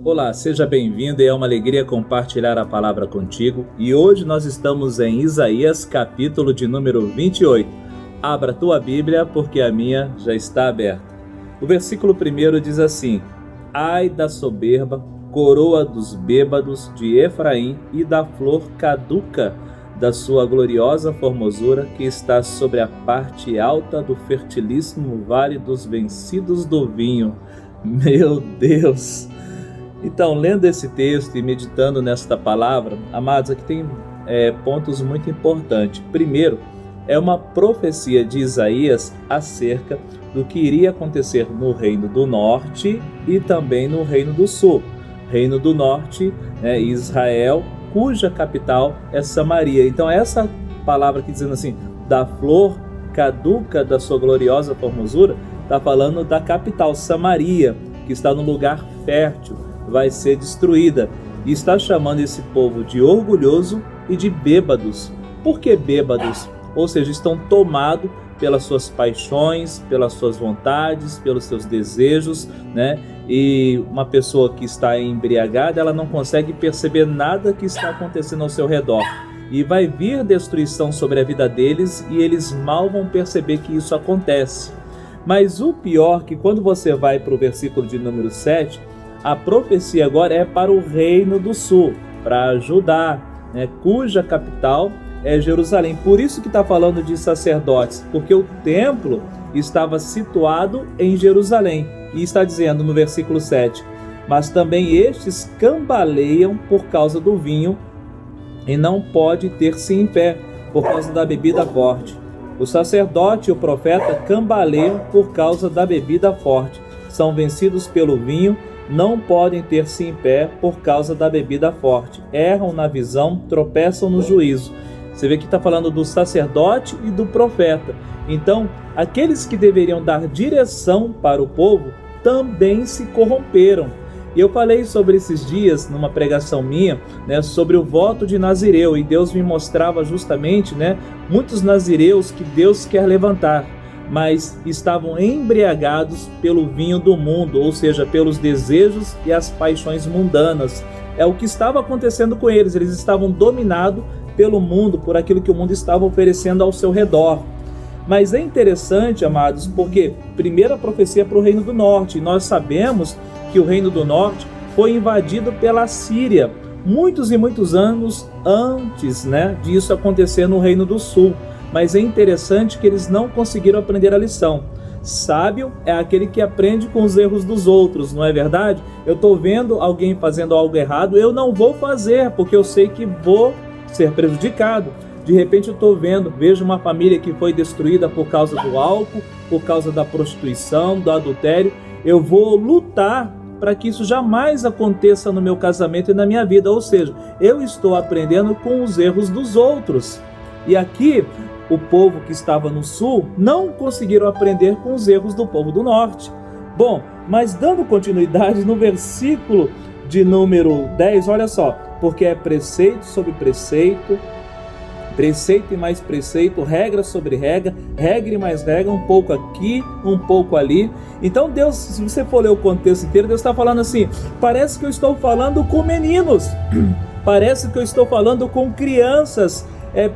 Olá, seja bem-vindo e é uma alegria compartilhar a palavra contigo. E hoje nós estamos em Isaías, capítulo de número 28. Abra a tua Bíblia, porque a minha já está aberta. O versículo 1 diz assim: Ai da soberba, coroa dos bêbados de Efraim e da flor caduca da sua gloriosa formosura, que está sobre a parte alta do fertilíssimo vale dos vencidos do vinho. Meu Deus! Então, lendo esse texto e meditando nesta palavra, amados, aqui tem pontos muito importantes. Primeiro, é uma profecia de Isaías acerca do que iria acontecer no Reino do Norte e também no Reino do Sul. Reino do Norte, Israel, cuja capital é Samaria. Então, essa palavra aqui dizendo assim, da flor caduca da sua gloriosa formosura, está falando da capital, Samaria, que está no lugar fértil, vai ser destruída, e está chamando esse povo de orgulhoso e de bêbados. Por que bêbados? Ou seja, estão tomados pelas suas paixões, pelas suas vontades, pelos seus desejos, E uma pessoa que está embriagada, ela não consegue perceber nada que está acontecendo ao seu redor. E vai vir destruição sobre a vida deles e eles mal vão perceber que isso acontece. Mas o pior é que quando você vai para o versículo de número 7, a profecia agora é para o Reino do Sul, para Judá, cuja capital é Jerusalém. Por isso que está falando de sacerdotes, porque o templo estava situado em Jerusalém. E está dizendo no versículo 7, mas também estes cambaleiam por causa do vinho e não pode ter-se em pé por causa da bebida forte. O sacerdote e o profeta cambaleiam por causa da bebida forte. São vencidos pelo vinho, não podem ter-se em pé por causa da bebida forte. Erram na visão, tropeçam no juízo. Você vê que está falando do sacerdote e do profeta. Então, aqueles que deveriam dar direção para o povo também se corromperam. E eu falei sobre esses dias, numa pregação minha, sobre o voto de Nazireu. E Deus me mostrava justamente, muitos nazireus que Deus quer levantar, mas estavam embriagados pelo vinho do mundo, ou seja, pelos desejos e as paixões mundanas. É o que estava acontecendo com eles. Eles estavam dominados pelo mundo, por aquilo que o mundo estava oferecendo ao seu redor. Mas é interessante, amados, porque primeira profecia é para o Reino do Norte. E nós sabemos que o Reino do Norte foi invadido pela Síria muitos e muitos anos antes disso acontecer no Reino do Sul. Mas é interessante que eles não conseguiram aprender a lição. Sábio é aquele que aprende com os erros dos outros, não é verdade? Eu estou vendo alguém fazendo algo errado, eu não vou fazer, porque eu sei que vou ser prejudicado. De repente eu vejo uma família que foi destruída por causa do álcool, por causa da prostituição, do adultério. Eu vou lutar para que isso jamais aconteça no meu casamento e na minha vida. Ou seja, eu estou aprendendo com os erros dos outros. E aqui, o povo que estava no sul não conseguiram aprender com os erros do povo do norte. Bom, mas dando continuidade no versículo de número 10, olha só, porque é preceito sobre preceito, preceito e mais preceito, regra sobre regra, regra e mais regra, um pouco aqui, um pouco ali. Então Deus, se você for ler o contexto inteiro, Deus está falando assim, parece que eu estou falando com meninos, parece que eu estou falando com crianças,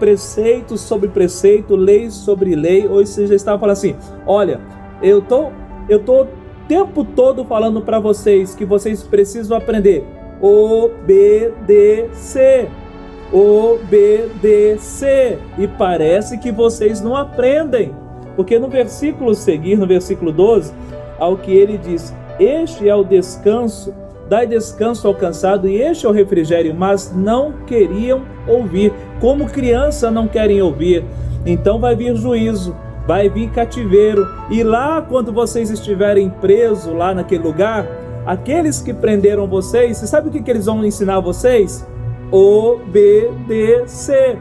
preceito sobre preceito, lei sobre lei. Ou seja, estava falando assim, olha, eu tô o tempo todo falando para vocês que vocês precisam aprender, obedecer, e parece que vocês não aprendem, porque no versículo seguinte, no versículo 12, ao que ele diz, este é o descanso, dai descanso ao cansado, e este é o refrigério, mas não queriam ouvir, como criança não querem ouvir. Então vai vir juízo, vai vir cativeiro, e lá quando vocês estiverem presos lá naquele lugar, aqueles que prenderam vocês, você sabe o que eles vão ensinar a vocês? Obedecer.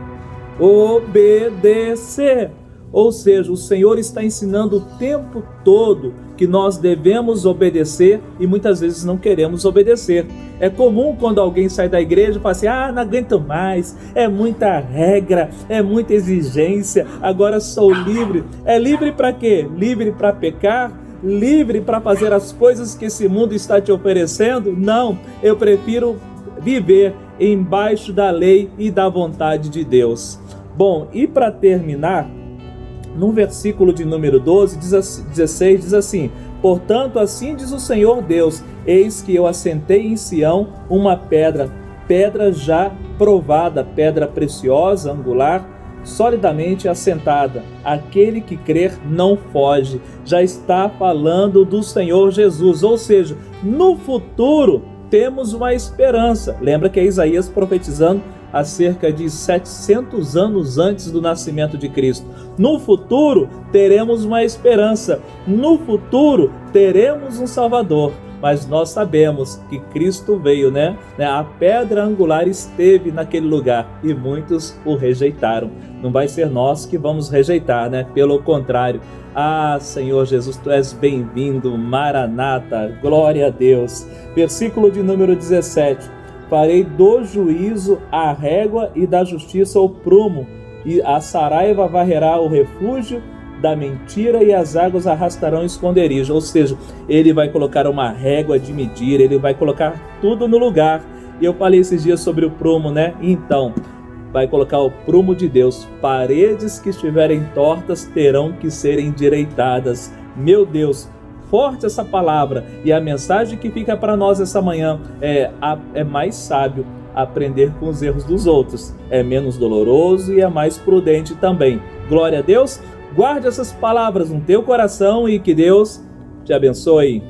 Ou seja, o Senhor está ensinando o tempo todo que nós devemos obedecer e muitas vezes não queremos obedecer. É comum quando alguém sai da igreja e fala assim, não aguento mais, é muita regra, é muita exigência, agora sou livre. É livre para quê? Livre para pecar? livre para fazer as coisas que esse mundo está te oferecendo? Não, eu prefiro viver embaixo da lei e da vontade de Deus. Bom, e para terminar, no versículo de número 16 diz assim: portanto, assim diz o Senhor Deus, eis que eu assentei em Sião uma pedra já provada, pedra preciosa, angular, solidamente assentada. Aquele que crer não foge. Já está falando do Senhor Jesus, ou seja, no futuro temos uma esperança. Lembra que é Isaías profetizando há cerca de 700 anos antes do nascimento de Cristo. No futuro teremos uma esperança, no futuro teremos um Salvador, mas nós sabemos que Cristo veio, né? A pedra angular esteve naquele lugar e muitos o rejeitaram. Não vai ser nós que vamos rejeitar, né? Pelo contrário. Ah, Senhor Jesus, Tu és bem-vindo, Maranata, glória a Deus. Versículo de número 17. Farei do juízo a régua e da justiça o prumo, e a saraiva varrerá o refúgio da mentira e as águas arrastarão esconderijo. Ou seja, ele vai colocar uma régua de medir, ele vai colocar tudo no lugar. E eu falei esses dias sobre o prumo, né? Então, vai colocar o prumo de Deus. Paredes que estiverem tortas terão que ser endireitadas. Meu Deus, forte essa palavra. E a mensagem que fica para nós essa manhã é mais sábio aprender com os erros dos outros. É menos doloroso e é mais prudente também. Glória a Deus. Guarde essas palavras no teu coração e que Deus te abençoe.